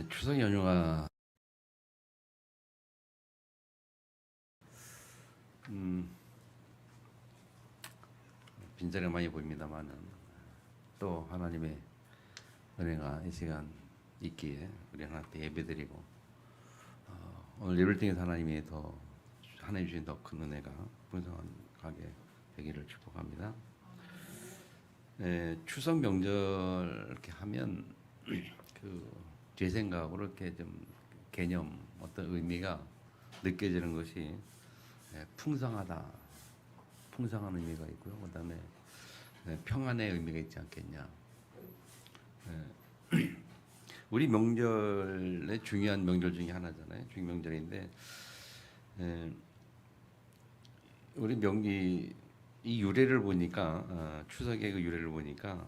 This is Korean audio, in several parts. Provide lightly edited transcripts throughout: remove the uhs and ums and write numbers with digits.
추석 연휴가 음, 빈자리가 많이 보입니다만은 또 하나님의 은혜가 이 시간 있기에 우리 하나님께 예배드리고 오늘 예배를 통해서 하나님 주신 더 큰 은혜가 풍성하게 되기를 축복합니다. 추석 명절 이렇게 하면 제 생각으로 이렇게 좀 개념 어떤 의미가 느껴지는 것이 풍성하다, 풍성한 의미가 있고요. 그다음에 평안의 의미가 있지 않겠냐. 우리 명절의 중요한 명절 중에 하나잖아요. 중명절인데 우리 이 유래를 보니까 추석의 그 유래를 보니까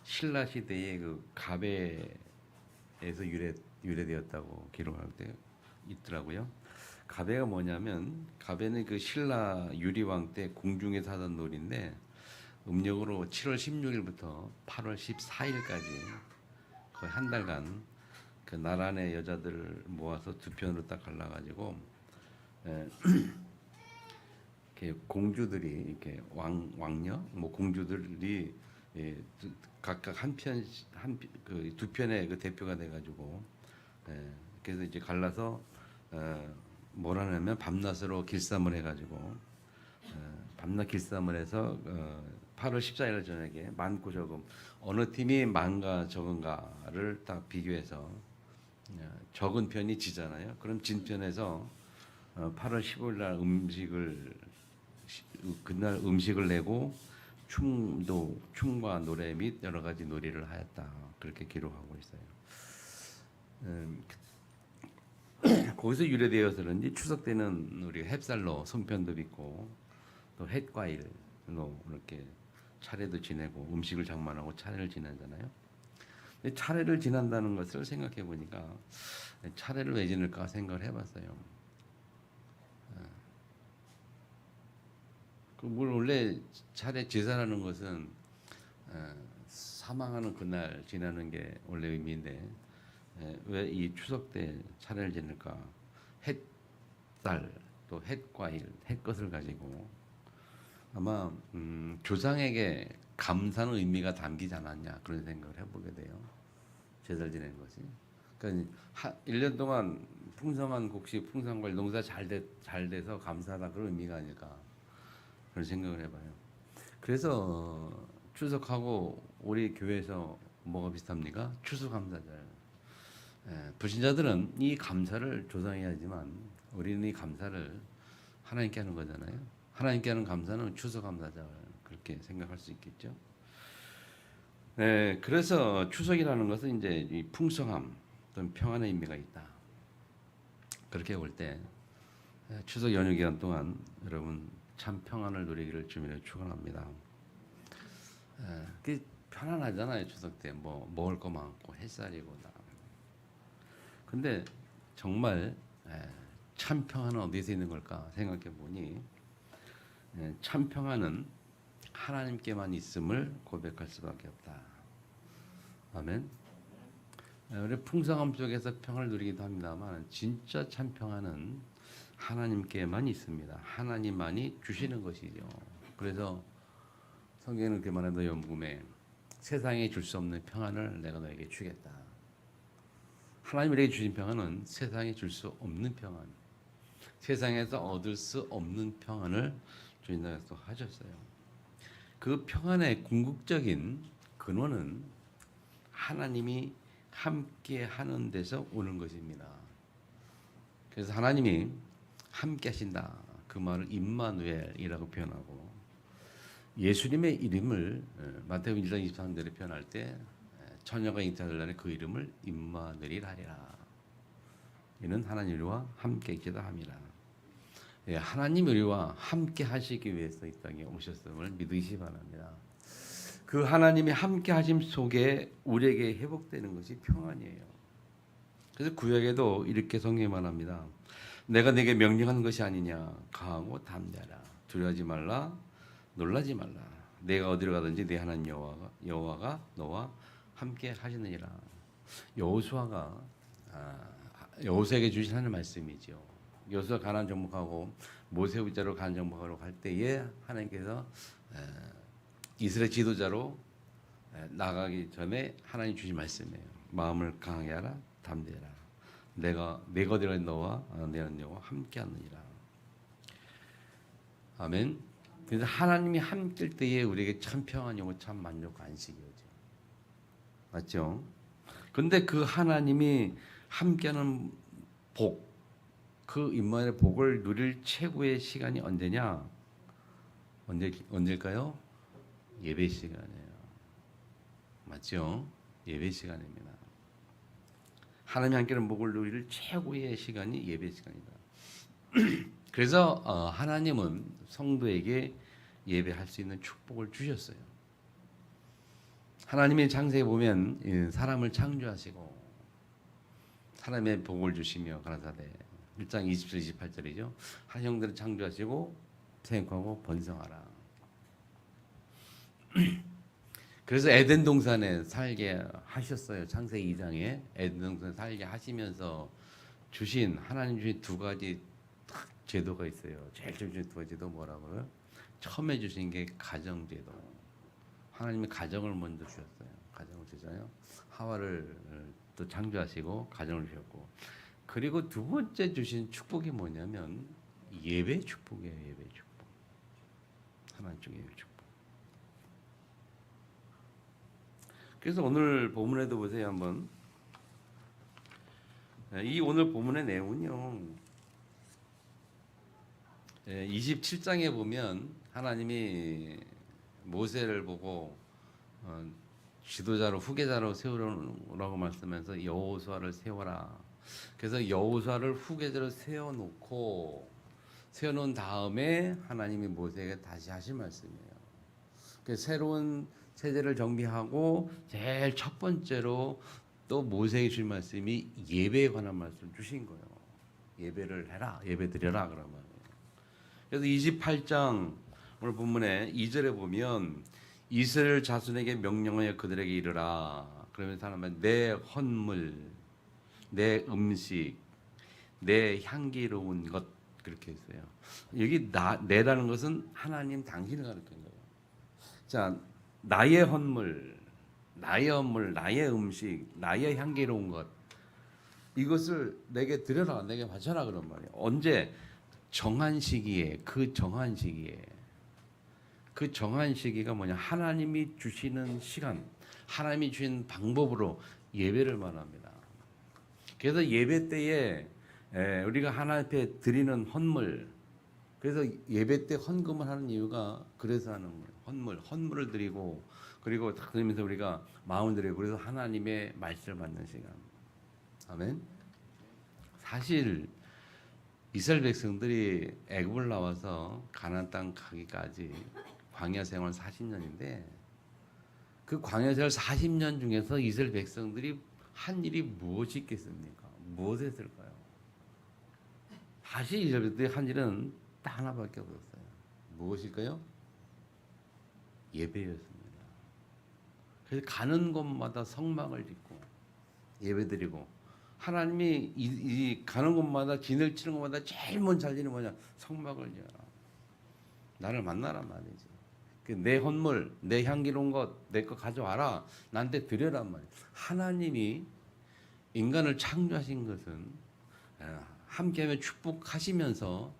신라 시대의 그 가배에서 유래되었다고 기록할 때 있더라고요. 가배가 뭐냐면 가배는 그 신라 유리왕 때 궁중에서 하던 놀이인데 음력으로 7월 16일부터 8월 14일까지 거의 한 달간 그 나란의 여자들을 모아서 두 편으로 딱 갈라가지고 이렇게 공주들이 이렇게 왕녀 뭐 공주들이 각각 두 편의 그 대표가 돼가지고 그래서 이제 갈라서 뭐라냐면 밤낮으로 길쌈을 해가지고 밤낮 길쌈을 해서 8월 14일 저녁에 많고 적음 어느 팀이 많가 적은가를 딱 비교해서 적은 편이 지잖아요. 그럼 진 편에서 8월 15일 날 그날 음식을 내고 춤과 노래 및 여러 가지 놀이를 하였다. 그렇게 기록하고 있어요. 거기서 유래되어서 그런지 추석 때는 우리 햅쌀로 송편도 빚고 또 햇과일로 이렇게 차례도 지내고 음식을 장만하고 차례를 지내잖아요. 근데 차례를 지낸다는 것을 생각해 보니까 차례를 왜 지낼까 생각을 해봤어요. 뭘 원래 차례 제사라는 것은 사망하는 그날 지나는 게 원래 의미인데 왜 이 추석 때 차례를 지낼까? 햇달 또 햇과일 햇것을 가지고 아마 조상에게 감사는 의미가 담기지 않았냐 그런 생각을 해보게 돼요. 제사를 지내는 것이. 그러니까 1년 동안 풍성한 곡식, 풍성한 농사 잘 돼서 감사하다 그런 의미가 아닐까 그런 생각을 해봐요. 그래서 추석하고 우리 교회에서 뭐가 비슷합니까? 추수감사절. 불신자들은 이 감사를 조상해야지만 우리는 이 감사를 하나님께 하는 거잖아요. 하나님께 하는 감사는 추수감사절 그렇게 생각할 수 있겠죠. 그래서 추석이라는 것은 이제 이 풍성함 또는 평안의 의미가 있다. 그렇게 볼 때 추석 연휴 기간 동안 여러분 참 평안을 누리기를 주님으로 축원합니다. 그 편안하잖아요. 추석 때 뭐 먹을 거 많고 햇살이고 다. 근데 정말 참 평안은 어디서 있는 걸까 생각해 보니 참 평안은 하나님께만 있음을 고백할 수밖에 없다. 아멘. 우리 풍성함 속에서 평안을 누리기도 합니다만 진짜 참 평안은 하나님께만 있습니다. 하나님만이 주시는 것이죠. 그래서 성경에는 그렇게 말한다. 연금에 세상에 줄 수 없는 평안을 내가 너에게 주겠다. 하나님이 우리에게 주신 평안은 세상에 줄 수 없는 평안, 세상에서 얻을 수 없는 평안을 주님께서 하셨어요. 그 평안의 궁극적인 근원은 하나님이 함께 하는 데서 오는 것입니다. 그래서 하나님이 함께 하신다. 그 말을 임마누엘이라고 표현하고 예수님의 이름을 마태복음 1장 23절에 표현할 때 처녀가 잉태하는 날에 그 이름을 임마누엘이라 하리라. 이는 하나님 우리와 함께 있기도 함이라. 하나님 우리와 함께 하시기 위해서 이 땅에 오셨음을 믿으시기 바랍니다. 그 하나님의 함께 하심 속에 우리에게 회복되는 것이 평안이에요. 그래서 구약에도 이렇게 성경이 말합니다. 내가 네게 명령한 것이 아니냐. 강하고 담대하라. 두려워하지 말라. 놀라지 말라. 내가 어디로 가든지 네 하나님 여호와가 너와 함께 하시느니라. 여호수아가 여호수아에게 주신 하나님의 말씀이죠. 여호수아 가나안 정복하고 모세 후자로 가나안 정복하러 갈 때에 하나님께서 이스라엘 지도자로 나가기 전에 하나님 주신 말씀이에요. 마음을 강하게 하라, 담대해라. 내가 너와 내는 여호와 함께하느니라. 아멘. 그래서 하나님이 함께일 때에 우리에게 참 평안이 오고 참 만족과 안식이 오죠. 맞죠? 근데 그 하나님이 함께하는 복, 그 임마누엘의 복을 누릴 최고의 시간이 언제냐? 언제일까요? 예배 시간이에요. 맞죠? 예배 시간입니다. 하나님이 함께하는 복을 누릴 최고의 시간이 예배 시간이다. 그래서 하나님은 성도에게 예배할 수 있는 축복을 주셨어요. 하나님의 창세에 보면 사람을 창조하시고 사람의 복을 주시며 가라사대 1장 27, 28절이죠. 한 형들을 창조하시고 생육하고 번성하라. 그래서 에덴 동산에 살게 하셨어요. 창세기 2장에 에덴 동산에 살게 하시면서 주신 하나님 주신 두 가지 제도가 있어요. 제일 중요한 두 가지 제도 뭐라고요? 처음에 주신 게 가정제도. 하나님이 가정을 먼저 주셨어요. 가정을 주잖아요. 하와를 또 창조하시고 가정을 주셨고, 그리고 두 번째 주신 축복이 뭐냐면 예배 축복이에요. 예배 축복. 하나님 쪽 예배 축복. 그래서 오늘 본문에도 보세요 한번. 이 오늘 본문의 내용은요. 27장에 보면 하나님이 모세를 보고 지도자로 후계자로 세우라고 말씀하면서 여호수아를 세워라. 그래서 여호수아를 후계자로 세워놓은 다음에 하나님이 모세에게 다시 하신 말씀이에요. 그래서 새로운 세대를 정비하고 제일 첫 번째로 또 모세에게 주신 말씀이 예배에 관한 말씀을 주신 거예요. 예배를 해라, 예배 드려라 그런 말이에요. 그래서 28장 오늘 본문에 2절에 보면 이스라엘 자손에게 명령하여 그들에게 이르라. 그러면서 하나님은 내 헌물, 내 음식, 내 향기로운 것 그렇게 했어요. 여기 내라는 것은 하나님 당신을 가리키는 거예요. 자, 나의 헌물, 나의 음식, 나의 향기로운 것 이것을 내게 드려라, 내게 바쳐라 그런 말이에요. 언제? 정한 시기에, 그 정한 시기가 뭐냐? 하나님이 주시는 시간, 하나님이 주신 방법으로 예배를 말합니다. 그래서 예배 때에 우리가 하나님 앞에 드리는 헌물, 그래서 예배 때 헌금을 하는 이유가 그래서 하는 거예요. 헌물을 드리고 그리고 딱 드리면서 우리가 마음을 드리고 그래서 하나님의 말씀을 받는 시간. 아멘. 사실 이스라엘 백성들이 애굽을 나와서 가나안 땅 가기까지 광야 생활 40년인데 그 광야 생활 40년 중에서 이스라엘 백성들이 한 일이 무엇이 있겠습니까? 무엇을 했을까요? 다시 이스라엘 백성들이 한 일은 딱 하나밖에 없었어요. 무엇일까요? 예배였습니다. 그래서 가는 곳마다 성막을 짓고 예배드리고 하나님이 이 가는 곳마다 진을 치는 곳마다 제일 먼저 할 일이 뭐냐? 성막을 지어라. 나를 만나란 말이지. 내 헌물, 내 향기로운 것, 내 거 가져와라. 나한테 드려란 말이야. 하나님이 인간을 창조하신 것은 함께하며 축복하시면서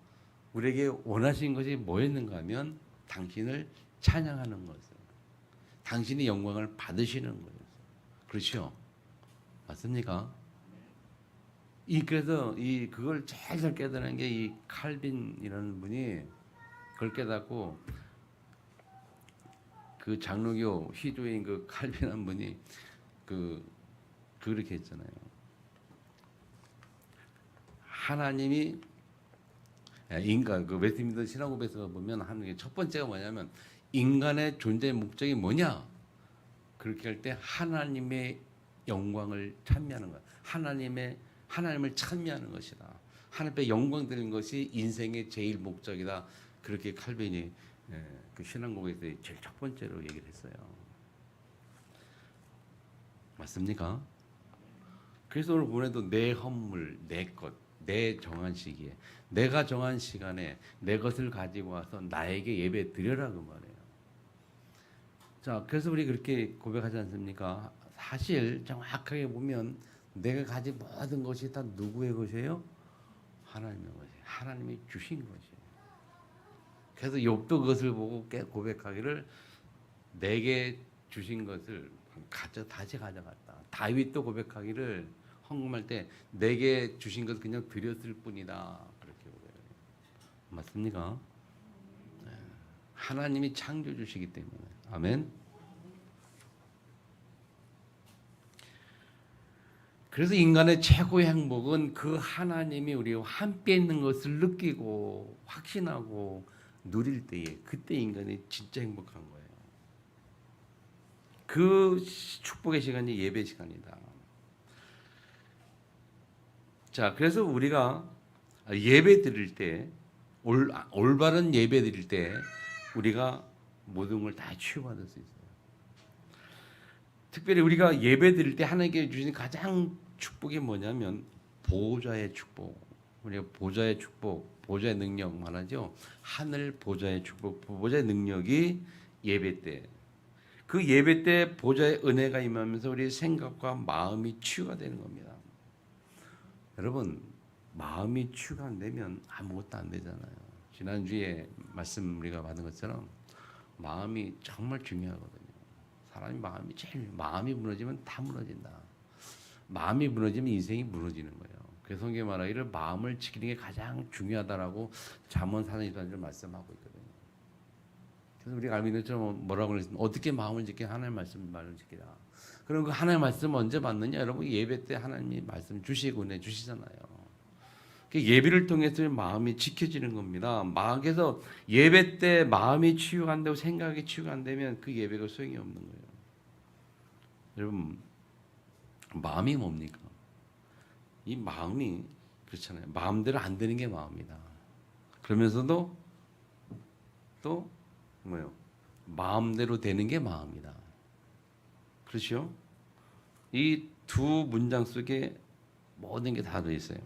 우리에게 원하신 것이 뭐였는가 하면 당신을 찬양하는 것을, 당신의 영광을 받으시는 거였어요. 그렇죠? 맞습니까? 그래서 그걸 제일 잘 깨달은 게 이 칼빈이라는 분이 그걸 깨닫고 그 장로교 희조인 그 칼빈한 분이 그렇게 했잖아요. 하나님이 인간 그 웨스트민스터 신학고백에서 보면 하는 게 첫 번째가 뭐냐면 인간의 존재의 목적이 뭐냐? 그렇게 할 때 하나님의 영광을 찬미하는 거야. 하나님을 찬미하는 것이다. 하나님께 영광 드리는 것이 인생의 제일 목적이다. 그렇게 칼빈이 그 신앙고백에서 제일 첫 번째로 얘기를 했어요. 맞습니까? 그래서 오늘 본에도 내 헌물, 내 것, 내 정한 시기에, 내가 정한 시간에 내 것을 가지고 와서 나에게 예배 드려라 그 말이에요. 자, 그래서 우리 그렇게 고백하지 않습니까? 사실 정확하게 보면 내가 가진 모든 것이 다 누구의 것이에요? 하나님의 것이에요. 하나님이 주신 것이에요. 그래서 욥도 그것을 보고 고백하기를 내게 주신 것을 다시 가져갔다. 다윗도 고백하기를 헌금할 때 내게 주신 것 그냥 드렸을 뿐이다. 그렇게 고백해요. 맞습니까? 네. 하나님이 창조주시기 때문에. 아멘. 그래서 인간의 최고의 행복은 그 하나님이 우리와 함께 있는 것을 느끼고 확신하고 누릴 때에 그때 인간이 진짜 행복한 거예요. 그 축복의 시간이 예배 시간이다. 자, 그래서 우리가 예배 드릴 때 올바른 예배 드릴 때 우리가 모든 걸 다 치유받을 수 있어요. 특별히 우리가 예배 드릴 때 하나님께 주신 가장 축복이 뭐냐면 보좌의 축복. 우리가 보좌의 축복, 보좌의 능력 말하죠. 하늘 보좌의 축복, 보좌의 능력이 예배 때. 그 예배 때 보좌의 은혜가 임하면서 우리의 생각과 마음이 치유가 되는 겁니다. 여러분, 마음이 치유가 안 되면 아무것도 안 되잖아요. 지난주에 말씀 우리가 받은 것처럼 마음이 정말 중요하거든요. 사람이 마음이 무너지면 다 무너진다. 마음이 무너지면 인생이 무너지는 거예요. 그래서 성경에 말하기를 마음을 지키는 게 가장 중요하다라고 잠언 4장 24절 말씀하고 있거든요. 그래서 우리가 알고 있는 것처럼 뭐라고 그랬습니까? 어떻게 마음을 지키냐? 하나님의 말을 지키라. 그럼 그 하나님의 말씀 언제 받느냐? 여러분 예배 때 하나님이 말씀 주시고 은혜 주시잖아요. 예배를 통해서 마음이 지켜지는 겁니다. 그래서 예배 때 마음이 치유가 안 되고 생각이 치유가 안 되면 그 예배가 소용이 없는 거예요. 여러분 마음이 뭡니까? 이 마음이 그렇잖아요. 마음대로 안 되는 게 마음이다. 그러면서도 또 뭐요? 마음대로 되는 게 마음이다. 그렇죠? 이 두 문장 속에 모든 게 다 들어 있어요.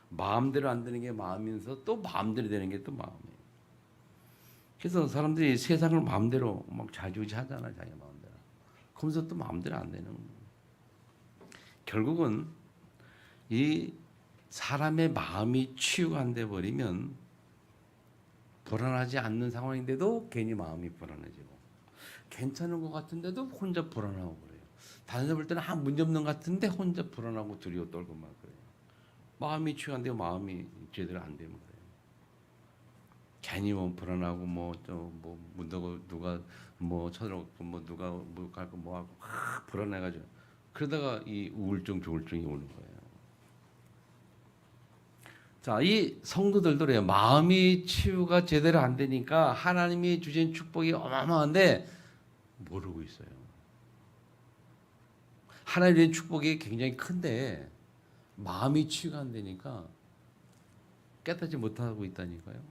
마음대로 안 되는 게 마음이면서 또 마음대로 되는 게 또 마음이에요. 그래서 사람들이 세상을 마음대로 막 좌지우지하잖아요, 자기 마음대로. 그러면서 또 마음대로 안 되는 거예요. 결국은 이 사람의 마음이 치유가 안 돼 버리면 불안하지 않는 상황인데도 괜히 마음이 불안해지고 괜찮은 것 같은데도 혼자 불안하고 그래요. 다른 사람 볼 때는 문제 없는 것 같은데 혼자 불안하고 두려워 떨고 막 그래요. 마음이 치유가 안 되고 마음이 제대로 안 되는 거예요. 괜히 뭐 불안하고 누가 뭐 쳐들어가고 뭐 누가 뭐 갈고 뭐 하고 불안해가지고 그러다가 이 우울증, 조울증이 오는 거예요. 자, 이 성도들도 그래요. 마음이 치유가 제대로 안 되니까 하나님이 주신 축복이 어마어마한데 모르고 있어요. 하나님의 축복이 굉장히 큰데 마음이 치유가 안 되니까 깨닫지 못하고 있다니까요.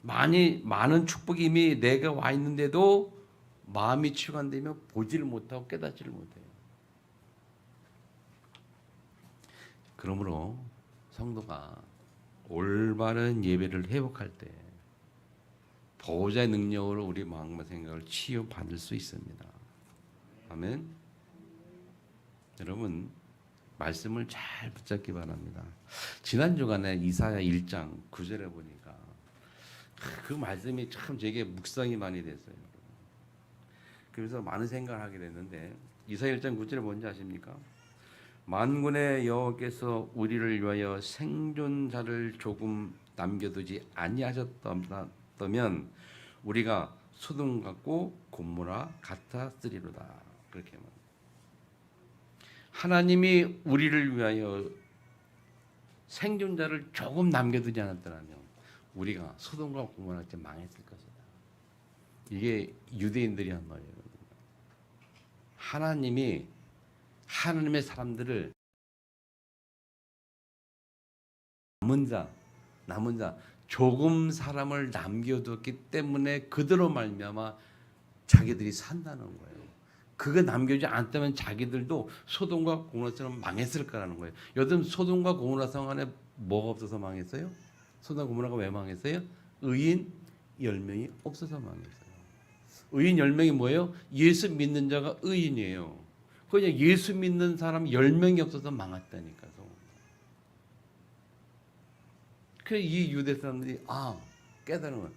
많은 축복이 이미 내가 와 있는데도 마음이 치유가 안 되면 보지를 못하고 깨닫지를 못해요. 그러므로 성도가 올바른 예배를 회복할 때 보호자의 능력으로 우리 마음과 생각을 치유받을 수 있습니다. 아멘. 여러분 말씀을 잘 붙잡기 바랍니다. 지난 주간에 이사야 1장 9절에 보니까 그 말씀이 참 제게 묵상이 많이 됐어요. 그래서 많은 생각을 하게 됐는데 이사야 1장 9절에 뭔지 아십니까? 만군의 여호와께서 우리를 위하여 생존자를 조금 남겨두지 아니하셨다면 우리가 소돔 같고 고모라 같았으리로다. 그렇게 말합니다. 하나님이 우리를 위하여 생존자를 조금 남겨두지 않았더라면 우리가 소돔과 고모라같이 망했을 것이다. 이게 유대인들이 한 말이에요. 하나님이 하나님의 사람들을 남은 자 조금 사람을 남겨두었기 때문에 그대로 말미암아 자기들이 산다는 거예요. 그거 남겨주지 않았다면 자기들도 소돔과 고모라처럼 망했을 거라는 거예요. 여튼 소돔과 고모라 성안에 뭐가 없어서 망했어요? 소돔과 고모라가 왜 망했어요? 의인 10명이 없어서 망했어요. 의인 10명이 뭐예요? 예수 믿는 자가 의인이에요. 그냥 예수 믿는 사람 10명이 없어서 망했다니까. 그래서 이 유대 사람들이 깨달은 거예요.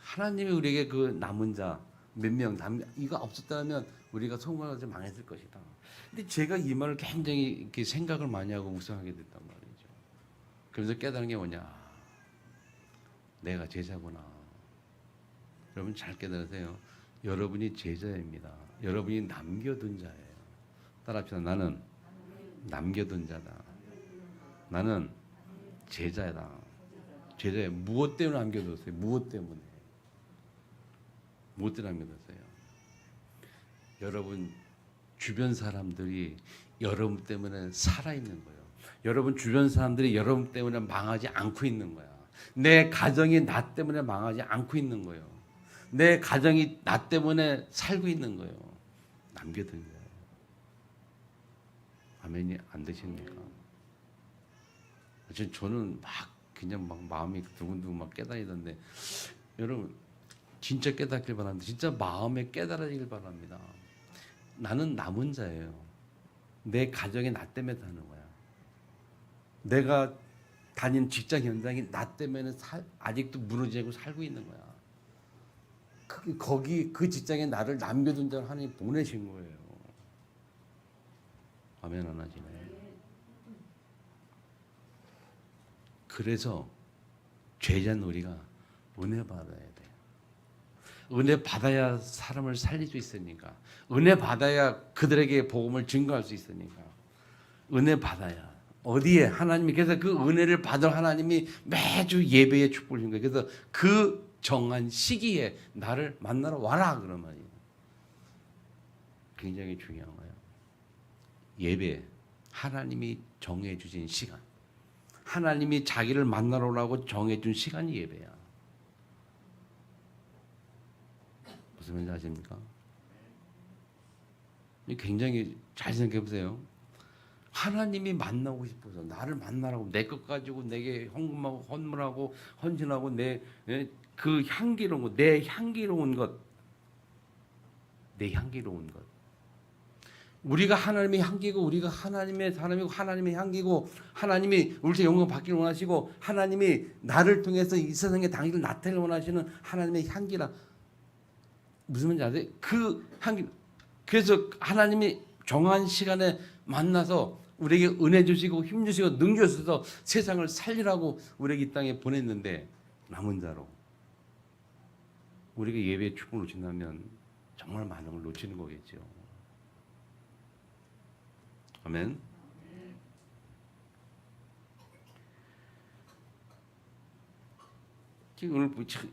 하나님이 우리에게 그 남은 자 몇 명, 이거 없었다면 우리가 성공하지 망했을 것이다. 근데 제가 이 말을 굉장히 이렇게 생각을 많이 하고 묵상하게 됐단 말이죠. 그래서 깨달은 게 뭐냐? 내가 제자구나. 여러분 잘 깨달으세요. 여러분이 제자입니다. 여러분이 남겨둔 자예요. 따라합시다. 나는 남겨둔 자다. 나는 제자다. 제자예요. 무엇 때문에 남겨뒀어요? 무엇 때문에? 무엇 때문에 남겨뒀어요? 여러분 주변 사람들이 여러분 때문에 살아있는 거예요. 여러분 주변 사람들이 여러분 때문에 망하지 않고 있는 거야. 내 가정이 나 때문에 망하지 않고 있는 거예요. 내 가정이 나 때문에 살고 있는 거예요. 남겨둔 거예요. 아멘이 안 되십니까? 저는 그냥 마음이 두근두근 깨달이던데 여러분 진짜 깨닫길 바랍니다. 진짜 마음에 깨달아지길 바랍니다. 나는 남은 자예요. 내 가정이 나 때문에 사는 거야. 내가 다닌 직장 현장이 나 때문에 아직도 무너지고 살고 있는 거야. 그 직장에 나를 남겨둔 자를 하나님 보내신 거예요. 아멘 안 하시네. 그래서 죄자는 우리가 은혜 받아야 돼요. 은혜 받아야 사람을 살릴 수 있으니까. 은혜 받아야 그들에게 복음을 증거할 수 있으니까. 은혜 받아야. 어디에? 하나님이. 그래서 그 은혜를 받을 하나님이 매주 예배에 축복을 주신 거예요. 그래서 그 정한 시기에 나를 만나러 와라 그런 말이에요. 굉장히 중요한 거예요. 예배. 하나님이 정해 주신 시간. 하나님이 자기를 만나러 오라고 정해준 시간이 예배야. 무슨 말인지 아십니까? 굉장히 잘 생각해 보세요. 하나님이 만나고 싶어서 나를 만나라고 내 것 가지고 내게 헌금하고 헌물하고 헌신하고 내 그 향기로운 것, 내 향기로운 것, 내 향기로운 것. 우리가 하나님의 향기고 우리가 하나님의 사람이고 하나님의 향기고 하나님이 우리의 영광 받기를 원하시고 하나님이 나를 통해서 이 세상에 당신을 나타내길 원하시는 하나님의 향기라. 무슨 말인지 아세요? 그 향기. 그래서 하나님이 정한 시간에 만나서 우리에게 은혜 주시고 힘 주시고 능 주셔서 세상을 살리라고 우리에게 이 땅에 보냈는데 남은 자로 우리가 예배의 축복을 놓친다면 정말 많은 걸 놓치는 거겠죠. 아멘.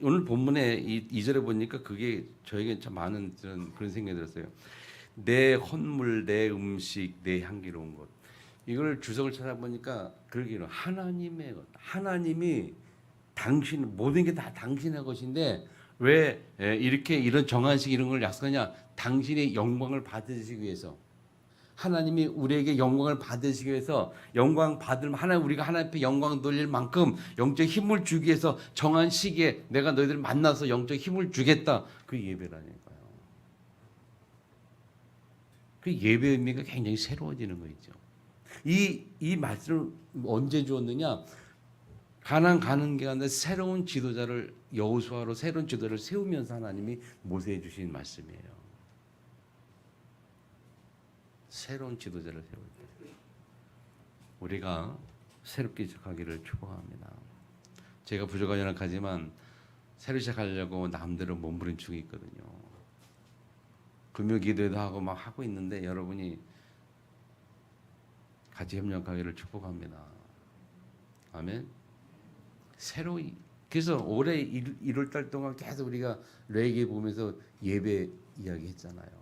오늘 본문에 이 절에 보니까 그게 저에게 참 많은 그런 생각이 들었어요. 내 헌물, 내 음식, 내 향기로운 것. 이걸 주석을 찾아보니까 그러기로 하나님의 것. 하나님이 당신 모든 게 다 당신의 것인데 왜 이렇게 이런 정한식 이런 걸 약속하냐? 당신의 영광을 받으시기 위해서. 하나님이 우리에게 영광을 받으시기 위해서 영광 받을 하나님 우리가 하나님 앞에 영광 돌릴 만큼 영적 힘을 주기 위해서 정한 시기에 내가 너희들 만나서 영적 힘을 주겠다. 그 예배라니까요. 그 예배 의미가 굉장히 새로워지는 거 있죠. 이 말씀을 언제 주었느냐? 가나안 가는 길에 새로운 지도자를 여호수아로 새로운 지도자를 세우면서 하나님이 모세해 주신 말씀이에요. 새로운 지도자를 세울 때 우리가 새롭게 시작하기를 축복합니다. 제가 부족한 연약하지만 새로 시작하려고 남대로 몸부림치고 있거든요. 금요 기도도 하고 막 하고 있는데 여러분이 같이 협력하기를 축복합니다. 아멘. 새로이 그래서 올해 1월달 동안 계속 우리가 레게 보면서 예배 이야기했잖아요.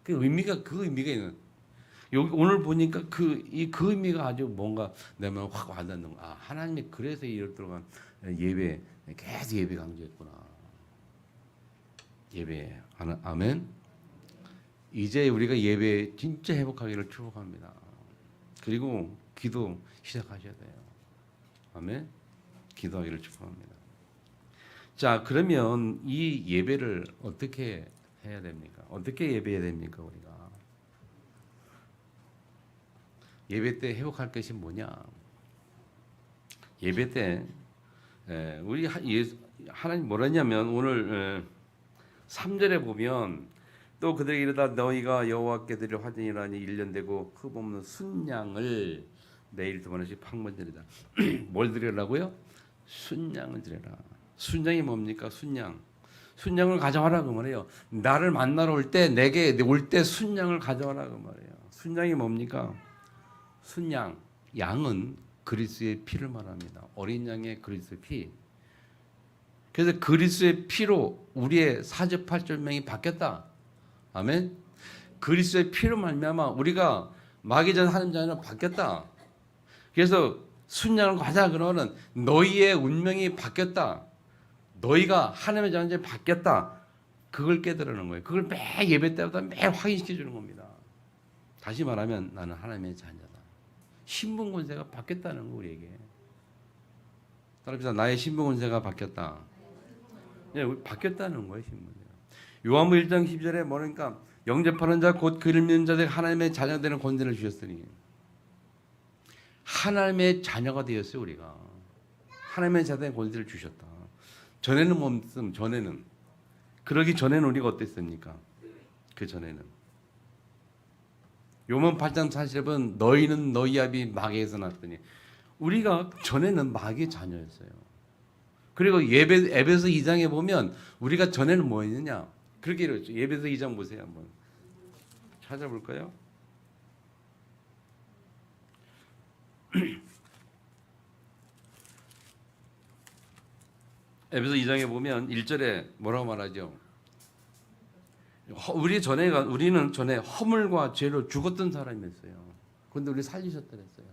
그 의미가 있는. 여기 오늘 보니까 그 의미가 아주 뭔가 내 마음에 확 와닿는 거. 하나님이 그래서 1월 동안 예배 계속 예배 강조했구나. 예배 아멘. 이제 우리가 예배 진짜 회복하기를 축복합니다. 그리고 기도 시작하셔야 돼요. 아멘. 기도하기를 축복합니다. 자, 그러면 이 예배를 어떻게 해야 됩니까? 어떻게 예배해야 됩니까, 우리가? 예배 때 회복할 것이 뭐냐? 예배 때 우리 하나님 뭐라 했냐면 오늘 3절에 보면 또 그들에게 이르다 너희가 여호와께 드릴 화전이라니 1년 되고 흠없는 순양을 매일 2번씩 판건드리다. 뭘 드리라고요? 순양을 드려라. 순양이 뭡니까? 순양을 가져와라 그 말이에요. 나를 만나러 올 때 내게 올 때 순양을 가져와라 그 말이에요. 순양이 뭡니까? 순양, 양은 그리스도의 피를 말합니다. 어린 양의 그리스도의 피. 그래서 그리스도의 피로 우리의 사주팔절명이 바뀌었다. 아멘. 그리스도의 피로 말미암아 우리가 마귀 전 하나님 자녀로 바뀌었다. 그래서 순양을 가자 그러면 너희의 운명이 바뀌었다. 너희가 하나님의 자녀로 바뀌었다. 그걸 깨달으는 거예요. 그걸 매 예배 때마다 매 확인시켜 주는 겁니다. 다시 말하면 나는 하나님의 자녀다. 신분 권세가 바뀌었다는 거 우리에게. 따라합시다. 나의 신분 권세가 바뀌었다. 네, 바뀌었다는 거예요, 신분이. 요한복음 1장 12절에 뭐니까 영접하는 자 곧 그를 믿는 자들 하나님의 자녀 되는 권세를 주셨으니 하나님의 자녀가 되었어요. 우리가 하나님의 자녀 되는 권세를 주셨다. 전에는 없음. 전에는 그러기 전에는 우리가 어땠습니까? 그 전에는 요한 8장 40은 너희는 너희 아비 마귀에서 났더니 우리가 전에는 마귀의 자녀였어요. 그리고 에베소 2장에 보면 우리가 전에는 뭐였느냐? 그렇게 이랬죠. 에베소 2장 보세요. 한번 찾아볼까요? 에베소 2장에 보면 1절에 뭐라고 말하죠? 우리는 전에 허물과 죄로 죽었던 사람이었어요. 그런데 우리 살리셨다 그랬어요.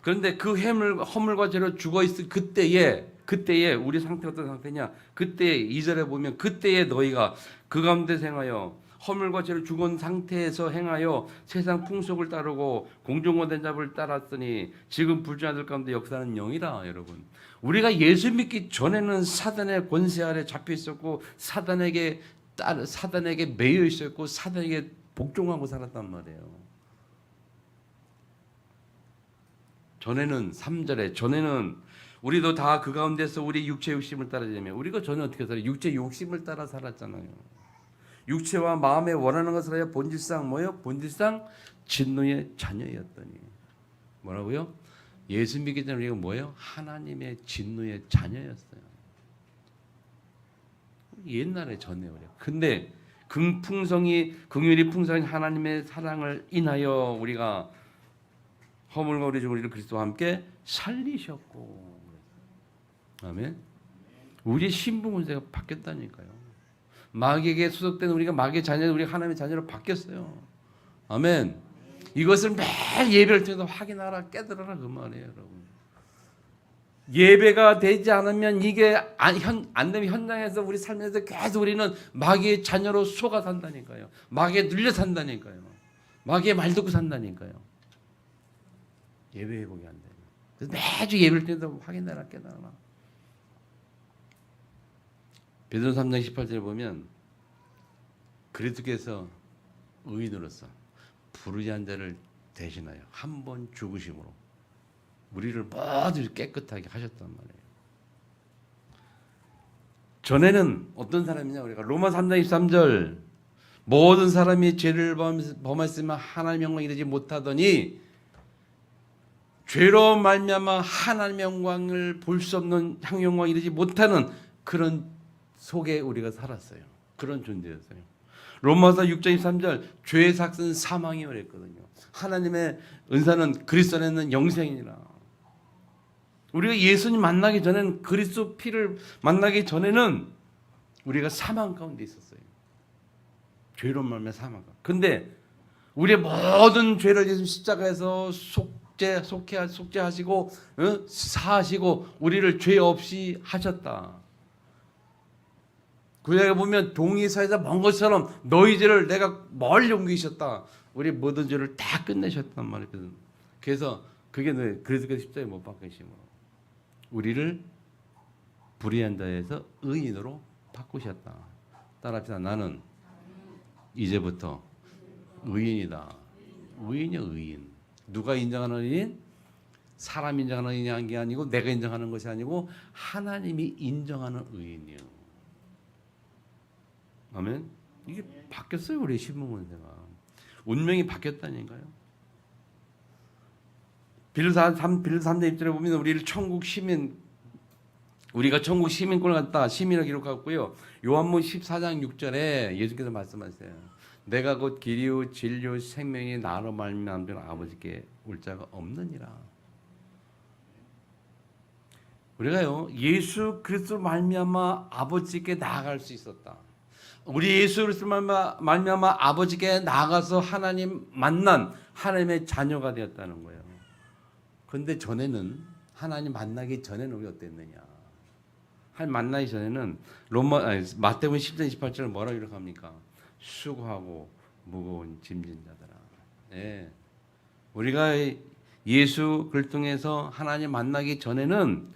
그런데 그 허물과 죄로 죽어 있을 그때에 우리 상태가 어떤 상태냐? 그때 2절에 보면 그때에 너희가 그 가운데 행하여 허물과 죄로 죽은 상태에서 행하여 세상 풍속을 따르고 공중원된 자를 따랐으니 지금 불주한 들 가운데 역사하는 영이라. 여러분, 우리가 예수 믿기 전에는 사단의 권세 아래 잡혀 있었고 사단에게 매여 있었고 사단에게 복종하고 살았단 말이에요. 전에는 3절에 전에는 우리도 다 그 가운데서 우리 육체 욕심을 따르자면 우리가 전에 어떻게 살아요? 육체 욕심을 따라 살았잖아요. 육체와 마음에 원하는 것을 하여 본질상 뭐요? 본질상 진노의 자녀였더니 뭐라고요? 예수 믿기 전에 우리가 뭐예요? 하나님의 진노의 자녀였어요. 옛날에 전에 우리가. 근데 긍휼이 풍성한 하나님의 사랑을 인하여 우리가 허물과 우리 우리를 그리스도와 함께 살리셨고. 아멘. 우리의 신분 권세가 바뀌었다니까요. 마귀에게 수속된 우리가 마귀의 자녀, 우리 하나님의 자녀로 바뀌었어요. 아멘. 이것을 매일 예배를 통해서 확인하라, 깨달아라 그 말이에요, 여러분. 예배가 되지 않으면 이게 안 되면 현장에서 우리 삶에서 계속 우리는 마귀의 자녀로 속아 산다니까요. 마귀에 눌려 산다니까요. 마귀의 말 듣고 산다니까요. 예배 회복이 안 돼요. 그래서 매주 예배를 통해서 확인하라, 깨달아라. 베드로 3장 18절에 보면 그리스도께서 의인으로서 부르짖은 자를 대신하여 한 번 죽으심으로 우리를 모두 깨끗하게 하셨단 말이에요. 전에는 어떤 사람이냐? 우리가 로마 3장 23절 모든 사람이 죄를 범했으면 하나님의 영광에 이르지 못하더니 죄로 말미암아 하나님의 영광을 볼 수 없는 향영광에 이르지 못하는 그런 속에 우리가 살았어요. 그런 존재였어요. 로마서 6장 23절 죄의 삭은 사망이라 그랬거든요. 하나님의 은사는 그리스도 안에 있는 영생이라. 우리가 예수님 만나기 전에는 그리스도 피를 만나기 전에는 우리가 사망 가운데 있었어요. 죄로 말미암아 사망. 근데 우리의 모든 죄를 예수 십자가에서 속죄하시고 사하시고 우리를 죄 없이 하셨다. 구약에 보면 동이서에서 먼 것처럼 너희 죄를 내가 멀리 옮기셨다. 우리 모든 죄를 다 끝내셨단 말이거든. 그래서 그게 그래서 그 십자가에 못 박히심으로 우리를 불의한 자에서 의인으로 바꾸셨다. 따라합시다. 나는 이제부터 의인이다. 의인이야, 의인. 누가 인정하는 의인? 사람 인정하는 의인이 게 아니고 내가 인정하는 것이 아니고 하나님이 인정하는 의인이요. 아멘. 이게 바뀌었어요, 우리 신분권세가. 운명이 바뀌었다니까요. 빌립보서 3장 1절에 보면 우리를 천국 시민, 우리가 천국 시민권을 갖다 시민을 기록하고요. 요한복음 14장 6절에 예수께서 말씀하세요. 내가 곧 길이요 진리요 생명이 나로 말미암아 아버지께 올 자가 없느니라. 우리가요 예수 그리스도 말미암아 아버지께 나아갈 수 있었다. 우리 예수 그리스도 말미암아 아버지께 나아가서 하나님 만난 하나님의 자녀가 되었다는 거예요. 그런데 전에는 하나님 만나기 전에는 우리 어땠느냐? 하나님 만나기 전에는 마태복음 10장 28절 뭐라고 기록합니까? 수고하고 무거운 짐진 자들아. 예. 우리가 예수 그리스도를 통해서 하나님 만나기 전에는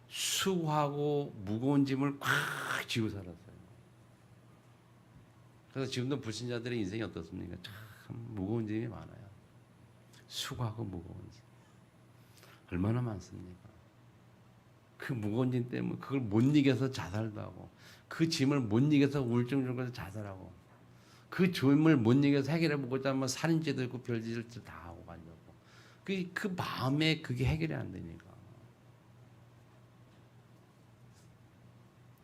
수고하고 무거운 짐을 꽉 쥐고 살았어요. 그래서 지금도 불신자들의 인생이 어떻습니까? 참 무거운 짐이 많아요. 수고하고 무거운 짐. 얼마나 많습니까? 그 무거운 짐 때문에 그걸 못 이겨서 자살도 하고, 그 짐을 못 이겨서 우울증 들고서 자살하고, 그 짐을 못 이겨서 해결해보고자 하면 살인죄도 있고 별짓을 다 하고 가려고. 그 마음에 그게 해결이 안 되니까.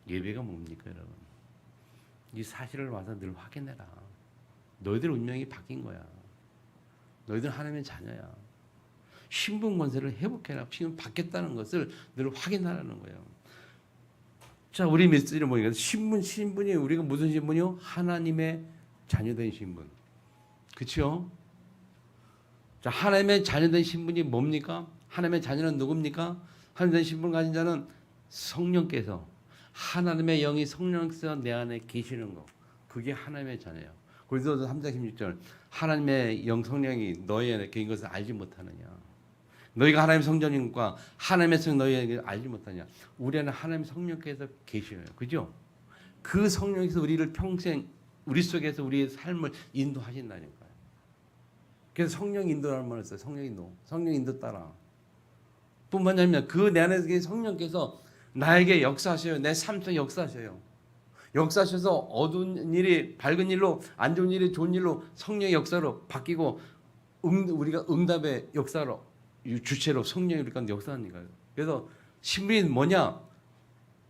예배가 뭡니까, 여러분? 이 사실을 와서 늘 확인해라. 너희들 운명이 바뀐 거야. 너희들 하나님의 자녀야. 신분 권세를 회복해라. 신분 바뀌었다는 것을 늘 확인하라는 거예요. 자, 우리 메시지는 뭐니까 신분이 우리가 무슨 신분이요? 하나님의 자녀된 신분. 그렇죠? 자, 하나님의 자녀된 신분이 뭡니까? 하나님의 자녀는 누굽니까? 하나님의 신분 가진 자는 성령께서, 하나님의 영이 성령께서 내 안에 계시는 거. 그게 하나님의 자녀예요. 고린도서 3장 16절. 하나님의 영 성령이 너희 안에 계신 것을 알지 못하느냐? 너희가 하나님의 성전인과 하나님의 성 너희에게 알지 못하냐? 우리 안에 하나님의 성령께서 계시어요. 그죠? 그 성령께서 우리를 평생 우리 속에서 우리의 삶을 인도하신다니까요. 그래서 성령 인도라는 말을 써요. 성령 인도. 성령 인도 따라. 뿐만 아니라 그 내 안에 계신 성령께서 나에게 역사하셔요. 내 삶 속에 역사하셔요. 역사하셔서 어두운 일이 밝은 일로, 안 좋은 일이 좋은 일로 성령의 역사로 바뀌고, 우리가 응답의 역사로, 주체로 성령이 우리 가운데 역사하니까요. 그래서 신분이 뭐냐?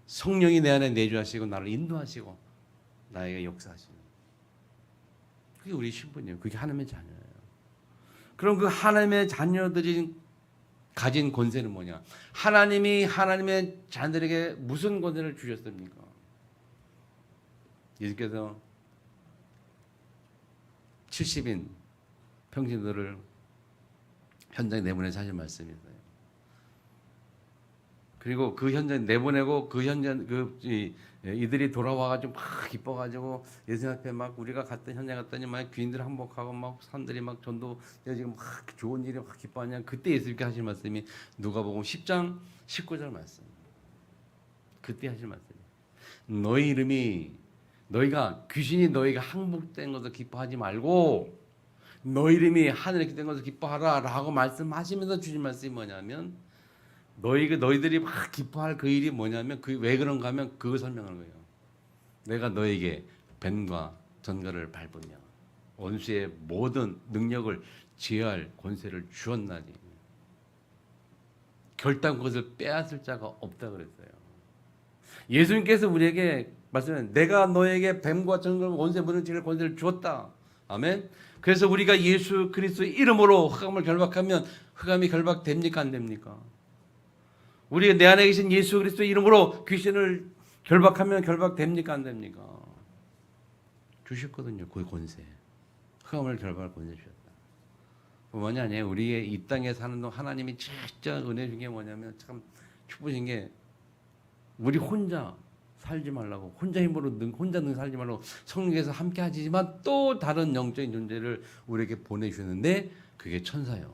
성령이 내 안에 내주하시고 나를 인도하시고 나에게 역사하시는. 그게 우리 신분이에요. 그게 하나님의 자녀예요. 그럼 그 하나님의 자녀들이 가진 권세는 뭐냐? 하나님이 하나님의 자녀들에게 무슨 권세를 주셨습니까? 예수께서 70인 평신도를 현장에 내보내서 하신 말씀이 있어요. 그리고 그 현장 내보내고 그 현장 이들이 돌아와가지고 막 기뻐가지고 예수 앞에 막 우리가 갔던 현장 갔더니 막 귀인들 항복하고 막 사람들이 막 전도 지금 막 좋은 일이 막 기뻐하냐. 그때 예수님께 하신 말씀이 누가복음 10장 19절 말씀. 그때 하신 말씀이 너희 이름이 너희가 귀신이 너희가 항복된 것을 기뻐하지 말고 너희 이름이 하늘에 기된 것을 기뻐하라라고 말씀하시면서 주신 말씀이 뭐냐면 너희들이 막 기뻐할 그 일이 뭐냐면 그 왜 그런가 하면 그거 설명하는 거예요. 내가 너에게 뱀과 전갈을 밟으며 원수의 모든 능력을 제어할 권세를 주었나니 결단 그것을 빼앗을 자가 없다 그랬어요. 예수님께서 우리에게 말씀하신 내가 너에게 뱀과 전갈과 원수의 모든 제어할 권세를 주었다. 아멘. 그래서 우리가 예수 그리스도의 이름으로 흑암을 결박하면 흑암이 결박됩니까 안 됩니까? 우리 내 안에 계신 예수 그리스도의 이름으로 귀신을 결박하면 결박됩니까 안 됩니까? 주셨거든요. 그 권세. 흑암을 결박할 권세 주셨다. 뭐냐 아니에요. 우리의 이 땅에 사는 동안 하나님이 진짜 은혜 준 게 뭐냐면 참 축복인 게 우리 혼자 살지 말라고, 혼자 힘으로 혼자 능 살지 말라고 성령께서 함께 하시지만 또 다른 영적인 존재를 우리에게 보내주는데 그게 천사요.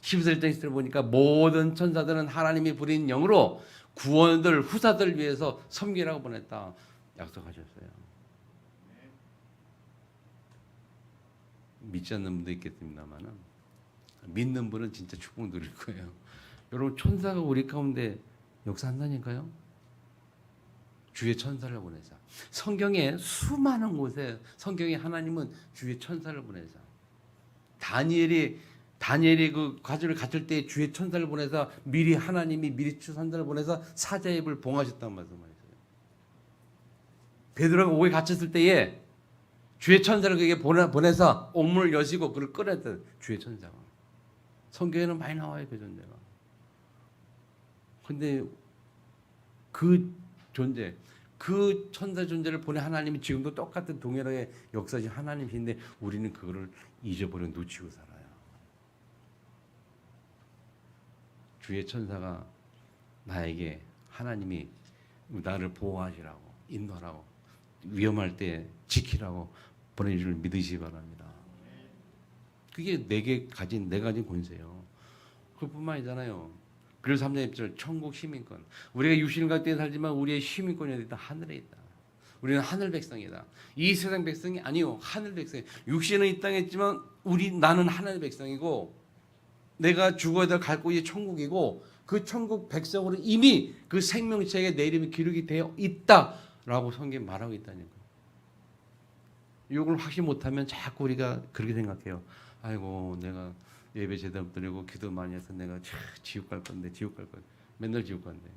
11절 1절을 보니까 모든 천사들은 하나님이 부린 영으로 구원들 후사들 위해서 섬기라고 보냈다 약속하셨어요. 믿지 않는 분도 있겠습니다만은 믿는 분은 진짜 축복 누릴 거예요. 여러분 천사가 우리 가운데 역사한다니까요. 주의 천사를 보내자. 성경에 수많은 곳에 성경에 하나님은 주의 천사를 보내자. 다니엘이 그 가지를 갇힐 때 주의 천사를 보내서 하나님이 미리 천사를 보내서 사자의 입을 봉하셨다는 말씀하셨어요. 베드로가 옥에 갇혔을 때에 주의 천사를 그에게 보내서 옥문을 여시고 그를 끌어냈던 주의 천사가. 성경에는 많이 나와요, 그 존재가. 근데 그 존재, 그 천사 존재를 보내 하나님이 지금도 똑같은 동일하게 역사하신 하나님이신데 우리는 그거를 잊어버려 놓치고 살아요. 주의 천사가 나에게 하나님이 나를 보호하시라고, 인도하라고, 위험할 때 지키라고 보내줄 믿으시기 바랍니다. 그게 내가 가진 권세예요. 그뿐만 아니잖아요. 그래서 3장 1절 천국 시민권. 우리가 육신을 갖고 살지만 우리의 시민권이 어디 있다? 하늘에 있다. 우리는 하늘 백성이다. 이 세상 백성이 아니요. 하늘 백성. 육신은 이 땅에 있지만 나는 하늘 백성이고 내가 죽어야 갈 곳이 천국이고 그 천국 백성으로 이미 그 생명책에 내 이름이 기록이 되어 있다라고 성경이 말하고 있다니까요. 이걸 확신 못하면 자꾸 우리가 그렇게 생각해요. 아이고 내가 예배 제대로 드리고 기도 많이 해서 내가 지옥 갈 건데 맨날 지옥 간대.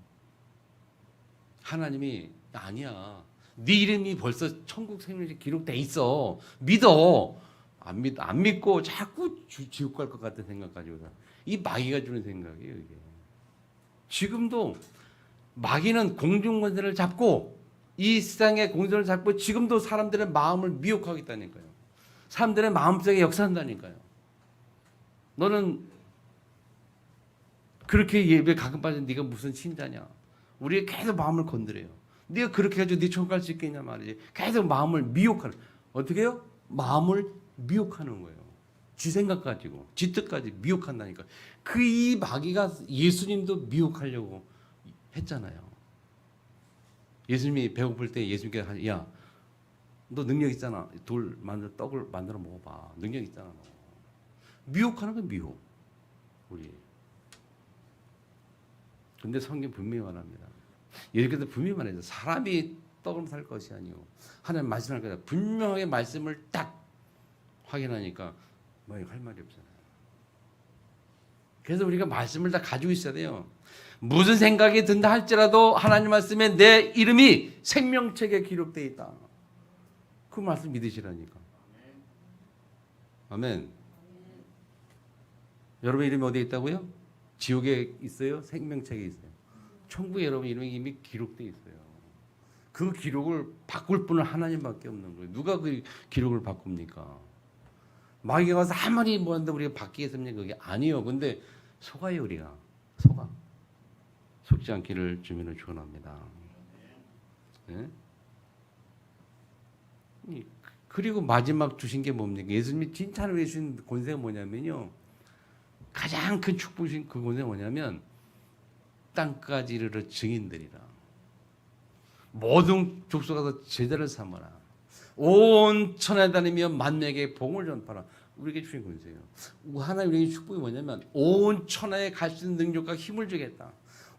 하나님이 아니야. 네 이름이 벌써 천국 생명책 기록돼 있어. 믿어. 안 믿고 자꾸 지옥 갈 것 같은 생각 가지고 이 마귀가 주는 생각이에요. 이게 지금도 마귀는 공중권세를 잡고 이 세상의 공중을 잡고 지금도 사람들의 마음을 미혹하고 있다니까요. 사람들의 마음속에 역사한다니까요. 너는 그렇게 예배 가끔 빠진 네가 무슨 신자냐? 우리 계속 마음을 건드려요. 네가 그렇게 해가지고 네 천국 갈 수 있겠냐 말이지. 계속 마음을 미혹하는. 어떻게 해요? 마음을 미혹하는 거예요. 지 생각 가지고 지 뜻까지 미혹한다니까. 이 마귀가 예수님도 미혹하려고 했잖아요. 예수님이 배고플 때 예수님께서 야, 너 능력 있잖아. 떡을 만들어 먹어봐. 능력 있잖아. 너. 미혹하는 건 미혹. 우리. 근데 성경 분명히 말합니다. 예수께서 분명히 말해요. 사람이 떡을 살 것이 아니오. 하나님 말씀할 거다. 분명하게 말씀을 딱 확인하니까 뭐 할 말이 없잖아요. 그래서 우리가 말씀을 다 가지고 있어야 돼요. 무슨 생각이 든다 할지라도 하나님 말씀에 내 이름이 생명책에 기록되어 있다. 그 말씀 믿으시라니까. 아멘. 여러분 이름이 어디에 있다고요? 지옥에 있어요? 생명책에 있어요? 천국에 여러분 이름이 이미 기록되어 있어요. 그 기록을 바꿀 분은 하나님밖에 없는 거예요. 누가 그 기록을 바꿉니까? 마귀가 와서 아무리 뭐하는데 우리가 바뀌겠습니까? 그게 아니요. 근데 속아요 우리가. 속지 않기를 주민을 축원합니다. 네? 그리고 마지막 주신 게 뭡니까? 예수님이 진짜로 주신 권세가 뭐냐면요. 가장 큰 축복이신 그 권세가 뭐냐면 땅까지 이르러 증인들이라. 모든 족속 가서 제자를 삼아라. 온 천하에 다니며 만민에게 복음을 전파라. 우리에게 주신 권세예요. 하나님 우리에게 축복이 뭐냐면 온 천하에 갈 수 있는 능력과 힘을 주겠다.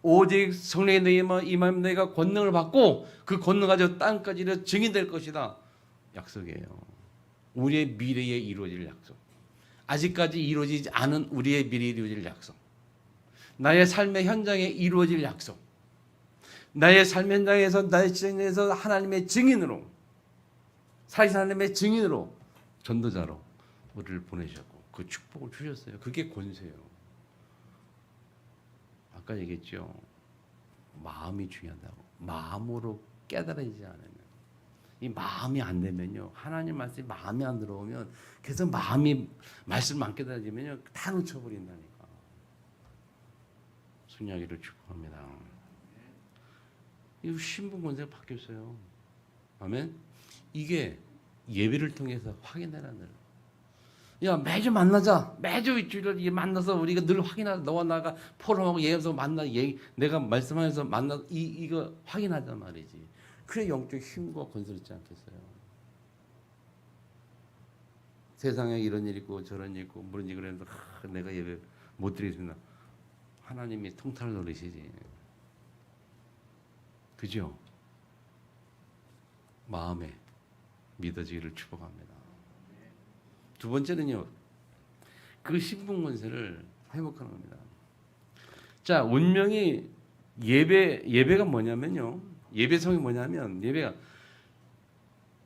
오직 성령의 너희만 임하면 너희가 권능을 받고 그 권능 가지고 땅까지 이르러 증인될 것이다. 약속이에요. 우리의 미래에 이루어질 약속. 아직까지 이루어지지 않은 우리의 미래에 이루어질 약속. 나의 삶의 현장에 이루어질 약속. 나의 삶의 현장에서 나의 지정에서 하나님의 증인으로 살아계신 하나님의 증인으로 전도자로 우리를 보내셨고 그 축복을 주셨어요. 그게 권세예요. 아까 얘기했죠. 마음이 중요하다고. 마음으로 깨달아지지 않으면 이 마음이 안 되면요. 하나님 말씀이 마음이 안 들어오면 계속 말씀 안 깨달아지면요. 다 놓쳐버린다니까. 승리하기를 축복합니다. 이 신분 권세가 바뀌었어요. 아멘. 이게 예배를 통해서 확인하라는. 야, 매주 만나자. 매주 일주일에 만나서 우리가 늘 확인하자. 너와 나가 포럼하고 예배에서 만나, 내가 말씀하면서 만나, 이거 확인하자 말이지. 그래 영적 힘과 권세를 있지 않겠어요? 세상에 이런 일 있고 저런 일 있고 무슨 일 그래서 내가 예배 못 드리겠습니다. 하나님이 통탈을 노리시지. 그죠? 마음에 믿어지기를 축복합니다. 두 번째는요, 그 신분 권세를 회복하는 겁니다. 자, 운명이 예배가 뭐냐면요, 예배성이 뭐냐면 예배가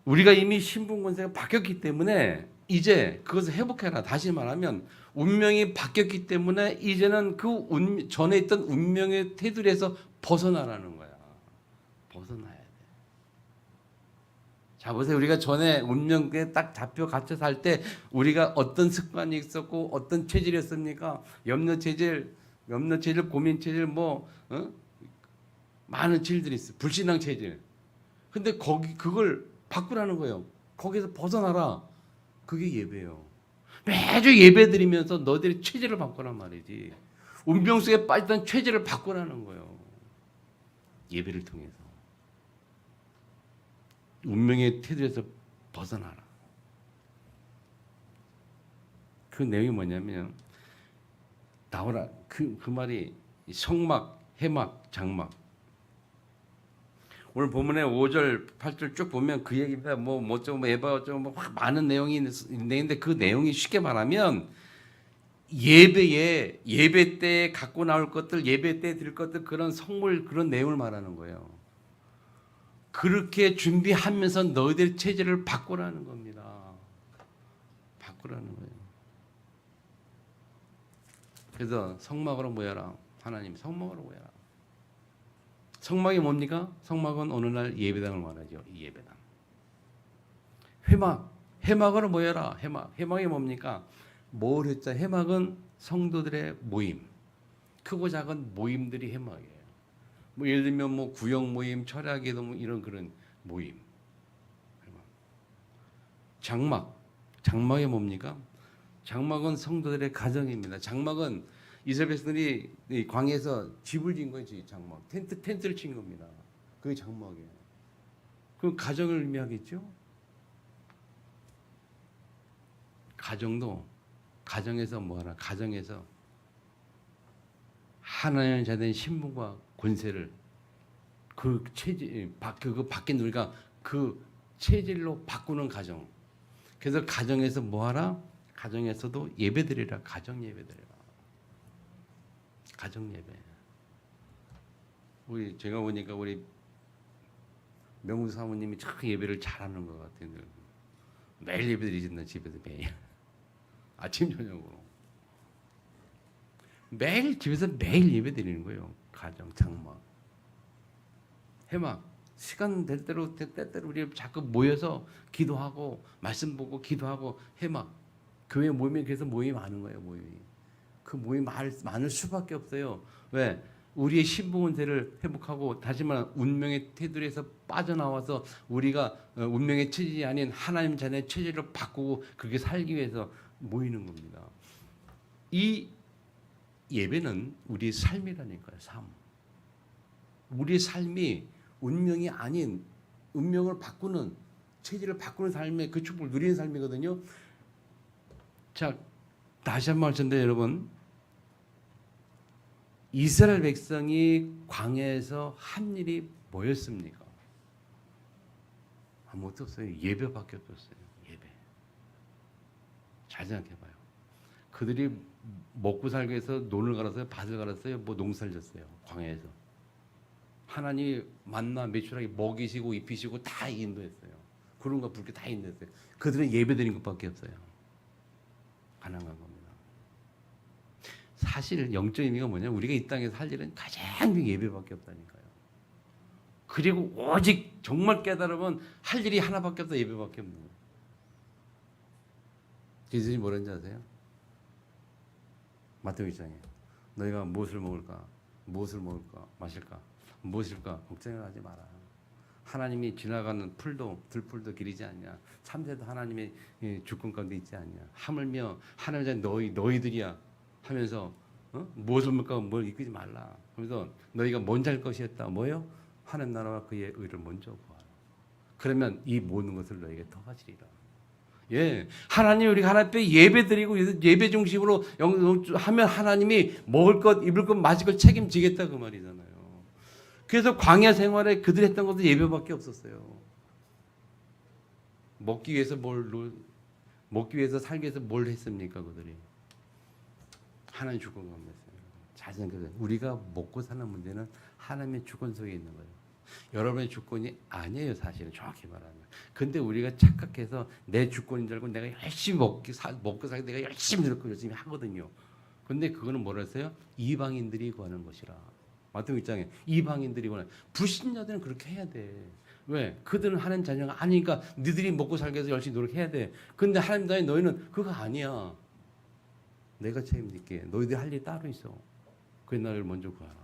우리가 이미 신분 권세가 바뀌었기 때문에 이제 그것을 회복해라. 다시 말하면 운명이 바뀌었기 때문에 이제는 그 전에 있던 운명의 테두리에서 벗어나라는 거야. 벗어나야 돼. 자, 보세요. 우리가 전에 운명에 딱 잡혀 갇혀 살 때 우리가 어떤 습관이 있었고 어떤 체질이었습니까? 염려 체질, 고민 체질, 많은 체질들이 있어. 불신앙 체질. 근데 그걸 바꾸라는 거예요. 거기서 벗어나라. 그게 예배예요. 매주 예배 드리면서 너희들이 체질을 바꾸란 말이지. 운명 속에 빠졌던 체질을 바꾸라는 거예요. 예배를 통해서. 운명의 테두리에서 벗어나라. 그 내용이 뭐냐면 나오라. 그 말이 성막, 해막, 장막. 오늘 본문에 5절, 8절 쭉 보면 그 얘기입니다. 에바 어쩌고 많은 내용이 있는데 그 내용이 쉽게 말하면 예배 때 갖고 나올 것들, 예배 때 드릴 것들, 그런 성물, 그런 내용을 말하는 거예요. 그렇게 준비하면서 너희들 체질을 바꾸라는 겁니다. 바꾸라는 거예요. 그래서 성막으로 모여라. 하나님 성막으로 모여라. 성막이 뭡니까? 성막은 오늘날 예배당을 말하죠. 이 예배당. 해막으로 모여라. 해막이 뭡니까? 뭘 했자? 해막은 성도들의 모임. 크고 작은 모임들이 해막이에요. 예를 들면 구역 모임, 철야기도 이런 그런 모임. 장막이 뭡니까? 장막은 성도들의 가정입니다. 장막은 이스라엘 백성들이 광야에서 집을 지은 거지. 장막. 텐트를 친 겁니다. 그게 장막이에요. 그 가정을 의미하겠죠? 가정에서 뭐하나? 가정에서 하나님의 자된 신분과 권세를 그 체질, 바뀐 우리가 그 체질로 바꾸는 가정. 그래서 가정에서 뭐하라? 가정에서도 예배드리라. 가정 예배드리라. 가정 예배. 제가 보니까 우리 명우 사모님이 참 예배를 잘하는 것 같아요. 매일 예배드리신다. 집에서 매일 아침 저녁으로 집에서 매일 예배드리는 거예요. 가정 장막, 해막. 시간 될 대로 때때로 우리 자꾸 모여서 기도하고 말씀 보고 기도하고 해막. 교회 모임이 그래서 모임이 많은 거예요. 그 모임이 많을 수밖에 없어요. 왜? 우리의 신분권세를 회복하고 다시 말하면 운명의 테두리에서 빠져나와서 우리가 운명의 체질이 아닌 하나님 자녀의 체질을 바꾸고 그렇게 살기 위해서 모이는 겁니다. 이 예배는 우리의 삶이라니까요. 삶. 우리의 삶이 운명이 아닌 운명을 바꾸는 체질을 바꾸는 삶의 그 축복을 누리는 삶이거든요. 자, 다시 한번 말씀드려요, 여러분. 이스라엘 백성이 광야에서 한 일이 뭐였습니까? 아무것도 없어요. 예배밖에 없었어요. 예배. 잘 생각해봐요. 그들이 먹고 살기 위해서 논을 갈았어요? 밭을 갈았어요? 농사를 졌어요? 광야에서. 하나님이 만나 메추라기 먹이시고 입히시고 다 인도했어요. 구름과 불길 다 인도했어요. 그들은 예배드린 것밖에 없어요. 가능한 겁니다. 사실 영적 의미가 뭐냐? 우리가 이 땅에서 할 일은 가장 예배밖에 없다니까요. 그리고 오직 정말 깨달으면 할 일이 하나밖에 없어. 예배밖에 없는 거예요. 예수님이 뭐라는지 아세요? 마태복음 1장에 너희가 무엇을 먹을까? 무엇을 먹을까? 마실까? 무엇일까? 걱정을 하지 마라. 하나님이 지나가는 풀도 들풀도 기리지 않냐. 참새도 하나님의 주권 가운데 있지 않냐. 하물며 하나님의 너희들이야 하면서 무엇을 먹까 뭘 이끄지 말라. 그래서 너희가 먼저 할 것이었다. 뭐요? 하나님 나라와 그의 의를 먼저 구하라. 그러면 이 모든 것을 너희에게 더하시리라. 예, 하나님 우리가 하나님 앞에 예배드리고 예배 중심으로 하면 하나님이 먹을 것, 입을 것, 마실 것 책임지겠다 그 말이잖아요. 그래서 광야 생활에 그들이 했던 것도 예배밖에 없었어요. 먹기 위해서 살기 위해서 뭘 했습니까 그들이? 하나님 주권 가운데 있어요. 잘 생각해보세요. 우리가 먹고 사는 문제는 하나님의 주권 속에 있는 거예요. 여러분의 주권이 아니에요, 사실은 정확히 말하면. 근데 우리가 착각해서 내 주권인 줄 알고 내가 열심히 먹고 살기 내가 열심히 노력하고 열심히 하거든요. 근데 그거는 뭐라 했어요? 이방인들이 구하는 것이라. 마태복음 1장에 이방인들이 구하는. 불신자들은 그렇게 해야 돼. 왜? 그들은 하나님 자녀가 아니니까 너희들이 먹고 살기 위해서 열심히 노력해야 돼. 근데 하나님 자녀 너희는 그거 아니야. 내가 책임질게. 너희들 할 일이 따로 있어. 그 나를 먼저 구하라.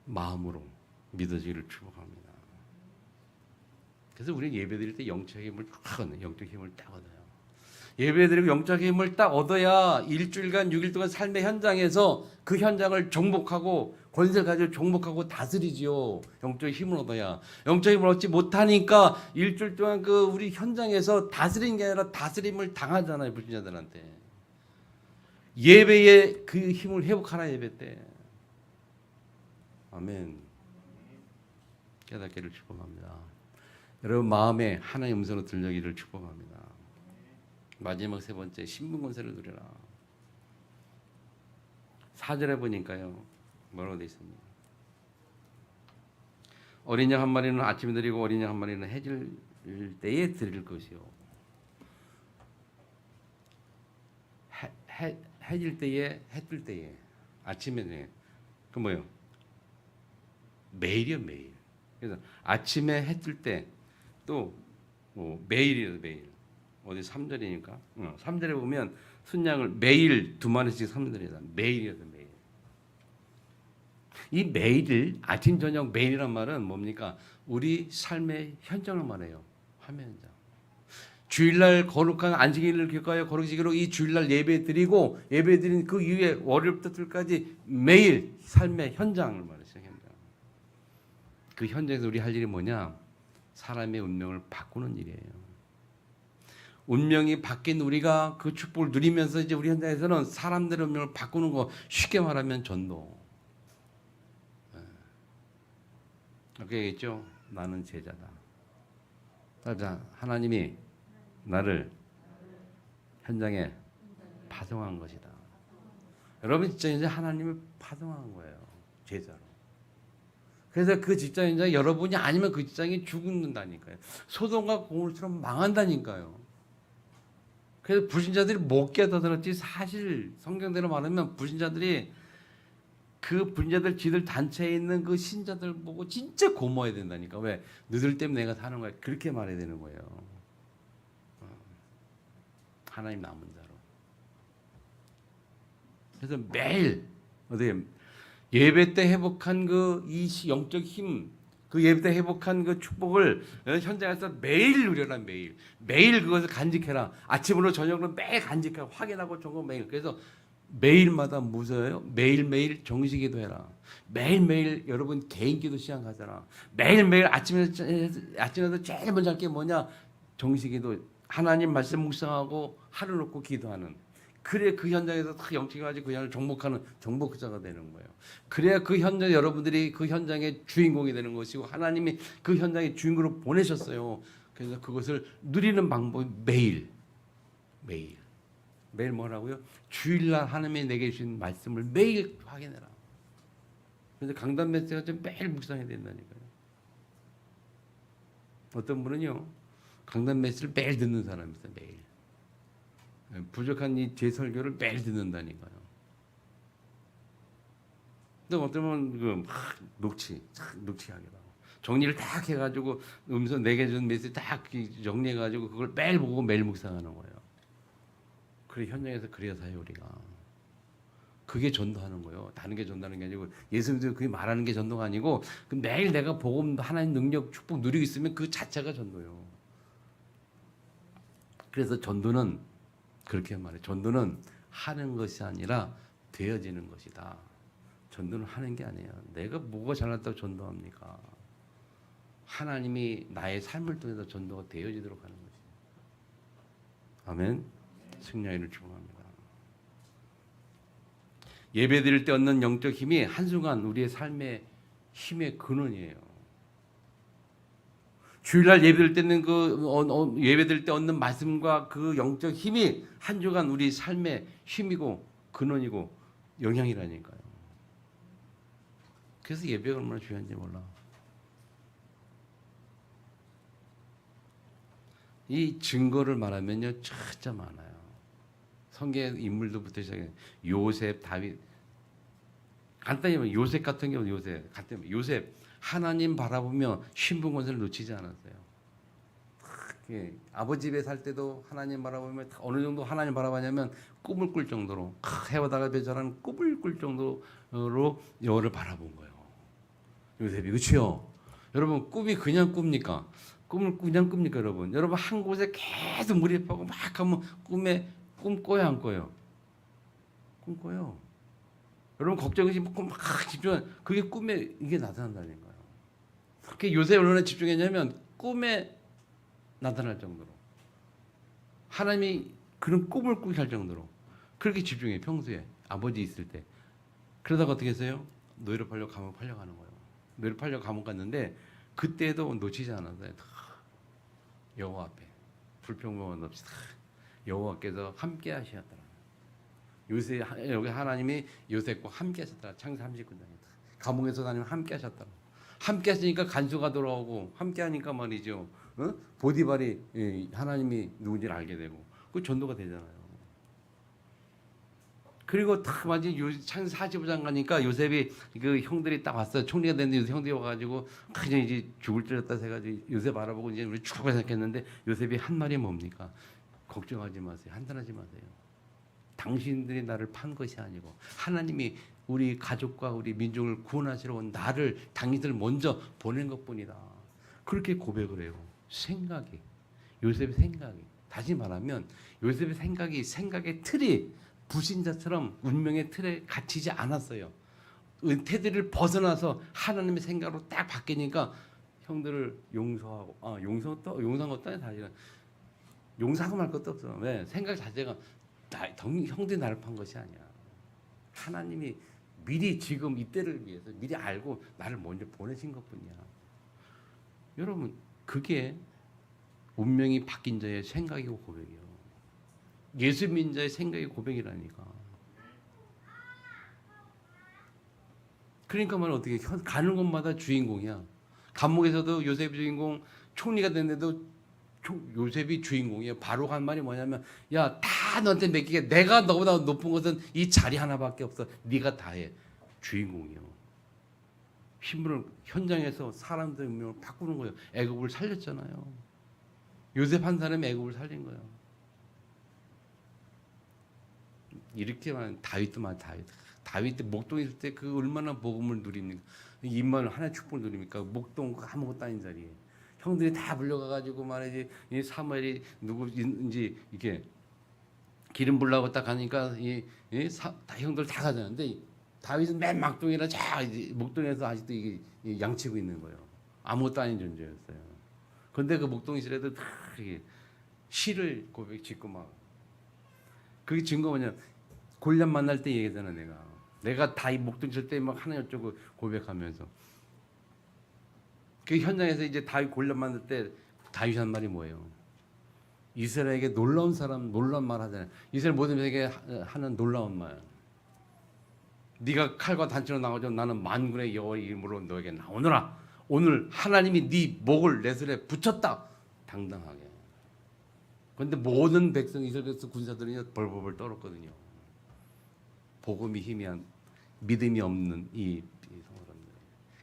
마음으로 믿어지기를 축복합니다. 그래서 우리는 예배드릴 때 영적 힘을 딱 얻는, 영적 힘을 딱 얻어요. 예배드리고 영적 힘을 딱 얻어야 일주일간 6일 동안 삶의 현장에서 그 현장을 정복하고 권세 가지고 정복하고 다스리지요. 영적 힘을 얻어야. 영적 힘을 얻지 못하니까 일주일 동안 그 우리 현장에서 다스리는 게 아니라 다스림을 당하잖아요, 불신자들한테. 예배의 그 힘을 회복하라. 예배 때. 아멘. 깨닫기를 축복합니다. 여러분 마음에 하나님의 음성으로 들려기를 축복합니다. 마지막 세 번째, 신분 권세를 누려라. 4절에 보니까요, 뭐라고 되어 있습니다. 어린 양 한 마리는 아침에 드리고 어린 양 한 마리는 해질 때에 드릴 것이요. 해질 때에, 해 뜰 때에, 아침에, 그 뭐요? 매일이요, 매일. 그래서 아침에 해 뜰 때, 또 뭐 매일이요, 매일. 어디 3절이니까 3절에 보면 순양을 매일 2마리씩 3절이다. 매일이어서 매일. 이 매일 아침 저녁 매일이란 말은 뭡니까? 우리 삶의 현장을 말해요. 삶의 현장. 주일날 거룩한 안식일을 기억하여 거룩지기로 이 주일날 예배드리고 예배드린 그 이후에 월요일부터 토요일까지 매일 삶의 현장을 말했어요. 현장. 그 현장에서 우리 할 일이 뭐냐? 사람의 운명을 바꾸는 일이에요. 운명이 바뀐 우리가 그 축복을 누리면서 이제 우리 현장에서는 사람들의 운명을 바꾸는 거, 쉽게 말하면 전도. 그렇게 얘기했죠. 나는 제자다. 자, 하나님이 나를 현장에 파송한 것이다. 여러분 진짜 이제 하나님을 파송한 거예요. 제자로. 그래서 그 직장 현장에 여러분이 아니면 그 직장이 죽는다니까요. 소돔과 고모라처럼 망한다니까요. 그래서 불신자들이 못 깨달았지. 사실 성경대로 말하면 불신자들이 그 불신자들 지들 단체에 있는 그 신자들 보고 진짜 고마워야 된다니까. 왜? 너희들 때문에 내가 사는 거야. 그렇게 말해야 되는 거예요. 하나님 남은 자로. 그래서 매일 어떻게 예배 때 회복한 그 이 영적 힘, 그 예배 때 회복한 그 축복을 현장에서 매일 누려라. 매일. 매일 그것을 간직해라. 아침으로 저녁으로 매일 간직하고 확인하고 저거 매일. 그래서 매일마다 무서워요. 매일매일 정식기도 해라. 매일매일 여러분 개인기도 시작하잖아. 매일매일 아침에서 제일 먼저 할 게 뭐냐? 정식기도. 하나님 말씀 묵상하고 하루 놓고 기도하는. 그래 그 현장에서 딱 영적이 가지고 그 현장을 정복하는 정복자가 되는 거예요. 그래야 그 현장 여러분들이 그 현장의 주인공이 되는 것이고 하나님이 그 현장의 주인공으로 보내셨어요. 그래서 그것을 누리는 방법이 매일 뭐라고요? 주일날 하나님이 내게 주신 말씀을 매일 확인해라. 그래서 강단 메시지가 좀 매일 묵상해야 된다니까요. 어떤 분은요 강단 메시지를 매일 듣는 사람이 있어요. 매일. 부족한 이 제 설교를 매일 듣는다니까요. 근데 어떤 분은 녹취하게 하고 정리를 딱 해가지고 음성 내게 준 메시지 딱 정리해가지고 그걸 매일 보고 매일 묵상하는 거예요. 그래 현장에서 그래야 사요 우리가. 그게 전도하는 거예요. 다른 게 전도하는 게 아니고 예수님도 그게 말하는 게 전도가 아니고 그 매일 내가 복음 하나님 능력 축복 누리고 있으면 그 자체가 전도예요. 그래서 전도는 그렇게 말해. 전도는 하는 것이 아니라 되어지는 것이다. 전도는 하는 게 아니에요. 내가 뭐가 잘났다고 전도합니까? 하나님이 나의 삶을 통해서 전도가 되어지도록 하는 것이에요. 아멘. 승리를 축복합니다. 예배드릴 때 얻는 영적 힘이 한순간 우리의 삶의 힘의 근원이에요. 주일날 예배드릴 때는 예배드릴 때 얻는 말씀과 그 영적 힘이 한 주간 우리 삶의 힘이고 근원이고 영향이라니까요. 그래서 예배가 얼마나 중요한지 몰라. 이 증거를 말하면요, 진짜 많아요. 성경 인물들부터 시작해 요셉, 다윗. 간단히 말하면 요셉 같은 경우 요셉 하나님 바라보며 신분 권세를 놓치지 않았어요. 아버지 집에 살 때도 하나님 바라보며 어느 정도 하나님 바라보냐면 꿈을 꿀 정도로 해오다가 배전하는 꿈을 꿀 정도로 여호를 바라본 거예요. 요셉이 그렇죠? 여러분 꿈이 그냥 꿉니까? 꿈을 그냥 꿉니까 여러분? 여러분 한 곳에 계속 몰입하고 막 하면 꿈 꿔요 안 꿔요? 꿈 꿔요. 여러분 걱정이 막 집중하면 그게 꿈에 이게 나타난다는 거예요. 그 요새 얼마나 집중했냐면 꿈에 나타날 정도로 하나님이 그런 꿈을 꾸게 할 정도로 그렇게 집중해 평소에 아버지 있을 때. 그러다가 어떻게 했어요? 노예로 팔려 감옥 팔려가는 거예요. 노예로 팔려 감옥 갔는데 그때도 놓치지 않았어요. 여호와 앞에 불평등한 없이 여호와께서 함께 하셨더라. 요새 여기 하나님이 요셉과 함께 하셨더라. 창세 39장에 감옥에서 하나님 함께 하셨더라. 함께 하시니까 간수가 돌아오고 함께 하니까 말이죠. 보디발이 하나님이 누군지를 알게 되고 그 전도가 되잖아요. 그리고 딱 마치 창세 45장 가니까 요셉이 그 형들이 딱 왔어요. 총리가 됐는데 형들이 와가지고 그냥 이제 죽을 듯했다 해가지고 요셉 알아보고 이제 우리 죽을 생각했는데 요셉이 한 말이 뭡니까? 걱정하지 마세요. 한탄하지 마세요. 당신들이 나를 판 것이 아니고 하나님이 우리 가족과 우리 민족을 구원하시러 온 나를 당신들 먼저 보낸 것뿐이다. 그렇게 고백을 해요. 요셉의 생각이 다시 말하면 요셉의 생각의 틀이 불신자처럼 운명의 틀에 갇히지 않았어요. 테두리를 벗어나서 하나님의 생각으로 딱 바뀌니까 형들을 용서하고 용서한 것도 아니야. 사실은 용서하고 말 것도 없어. 왜? 생각 자체가 형들이 나를 판 것이 아니야. 하나님이 미리 지금 이때를 위해서 미리 알고 나를 먼저 보내신 것뿐이야. 여러분 그게 운명이 바뀐 자의 생각이고 고백이에요. 예수 믿는 자의 생각이 고백이라니까. 그러니까 말은 어떻게 가는 곳마다 주인공이야. 감옥에서도 요셉이 주인공, 총리가 됐는데도 요셉이 주인공이에요. 바로 간 말이 뭐냐면 야, 다 너한테 맡기게 내가 너보다 높은 것은 이 자리 하나밖에 없어. 네가 다 해. 주인공이요. 신분을 현장에서 사람들의 운명을 바꾸는 거예요. 애굽을 살렸잖아요. 요셉 한 사람이 애굽을 살린 거예요. 이렇게 말하면 다윗 목동에 있을 때 그 얼마나 복음을 누립니까? 입만 하나의 축복을 누립니까? 목동 아무것도 아닌 자리에 형들이 다 불려가가지고 말이지 이 사무엘이 누구인지 이렇게 기름 부으려고 딱 가니까 다 형들 다 가잖아요. 근데 다윗은 맨 막동이라 목동에서 아직도 이게 양치고 있는 거예요. 아무것도 아닌 존재였어요. 그런데 그 목동이시라도 다 이게 시를 고백 짓고 막 그게 증거 뭐냐? 골리앗 만날 때 얘기잖아 내가 다윗 목동 있을 때 막 하나님 어쩌고 고백하면서 그 현장에서 이제 다윗 골리앗 만날 때 다윗이 한 말이 뭐예요? 이스라엘에게 놀라운 말 하잖아요. 이스라엘 모든 에게 하는 놀라운 말. 네가 칼과 단추로 나오죠. 나는 만군의 여호와의 이름으로 너에게 나오노라. 오늘 하나님이 네 목을 내 손에 붙였다. 당당하게. 그런데 모든 백성 이스라엘 군사들이 벌벌벌 떨었거든요. 복음이 희미한 믿음이 없는 이 사람들.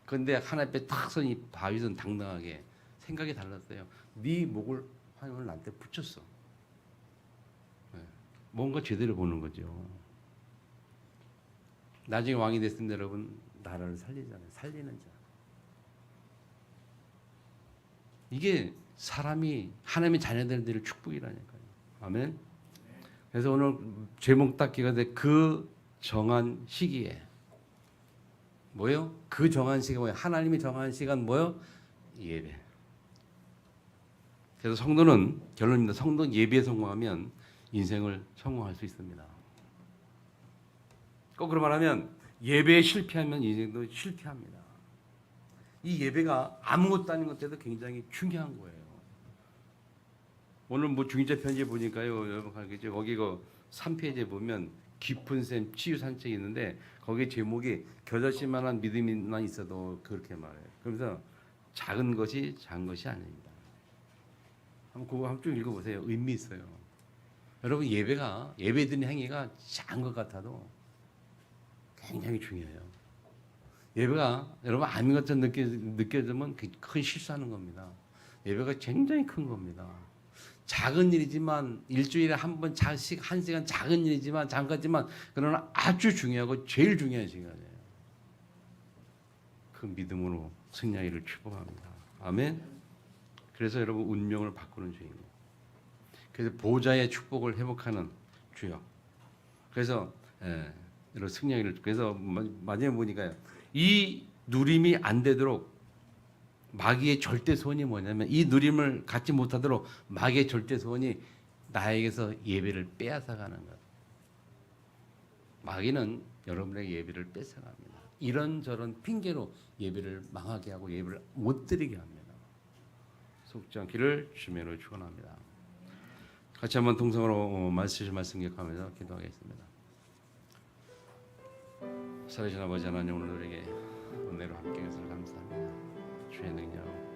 그런데 하나님 앞에 탁 서니 다윗은 당당하게 생각이 달랐어요. 네 목을 하나님을 나한테 붙였어. 뭔가 제대로 보는 거죠. 나중에 왕이 됐으면 여러분 나라를 살리잖아요. 살리는 자. 이게 사람이 하나님의 자녀들의 축복이라니까요. 아멘. 그래서 오늘 제목 닦기가 돼. 그 정한 시기에 뭐요? 그 정한 시기가 뭐예요? 하나님이 정한 시간 뭐요? 예배. 그래서 성도는 결론입니다. 성도는 예배에 성공하면 인생을 성공할 수 있습니다. 거꾸로 말하면 예배에 실패하면 인생도 실패합니다. 이 예배가 아무것도 아닌 것 때도 굉장히 중요한 거예요. 오늘 뭐 중인자 편지 보니까요, 여러분 알겠죠? 거기 그 3페이지에 보면 깊은 샘 치유 산책이 있는데 거기 제목이 겨자씨만한 믿음이만 있어도 그렇게 말해요. 그러면서 작은 것이 작은 것이 아닙니다. 한번 그거 한번 쭉 읽어보세요. 의미 있어요. 여러분 예배드리는 행위가 작은 것 같아도 굉장히 중요해요. 예배가 여러분 아닌 것처럼 느껴지면 큰 실수하는 겁니다. 예배가 굉장히 큰 겁니다. 작은 일이지만 일주일에 한 번 한 시간 작은 일이지만 잠깐지만 그러나 아주 중요하고 제일 중요한 시간이에요. 그 믿음으로 승리하기를 축복합니다. 아멘. 그래서 여러분 운명을 바꾸는 주인공. 그래서 보좌의 축복을 회복하는 주역. 그래서 여러분 승리하기를 그래서 마지막에 보니까요. 이 누림이 안 되도록 마귀의 절대 소원이 뭐냐면 이 누림을 갖지 못하도록 마귀의 절대 소원이 나에게서 예배를 빼앗아가는 것. 마귀는 여러분의 예배를 뺏어갑니다. 이런저런 핑계로 예배를 망하게 하고 예배를 못 드리게 합니다. 속지 않기를 주님으로 축원합니다. 같이 한번 동성으로 말씀 기억하면서 기도하겠습니다. 살아계신 아버지 하나님 오늘 우리에게 은혜로 함께 해주셔서 감사합니다. 주의 능력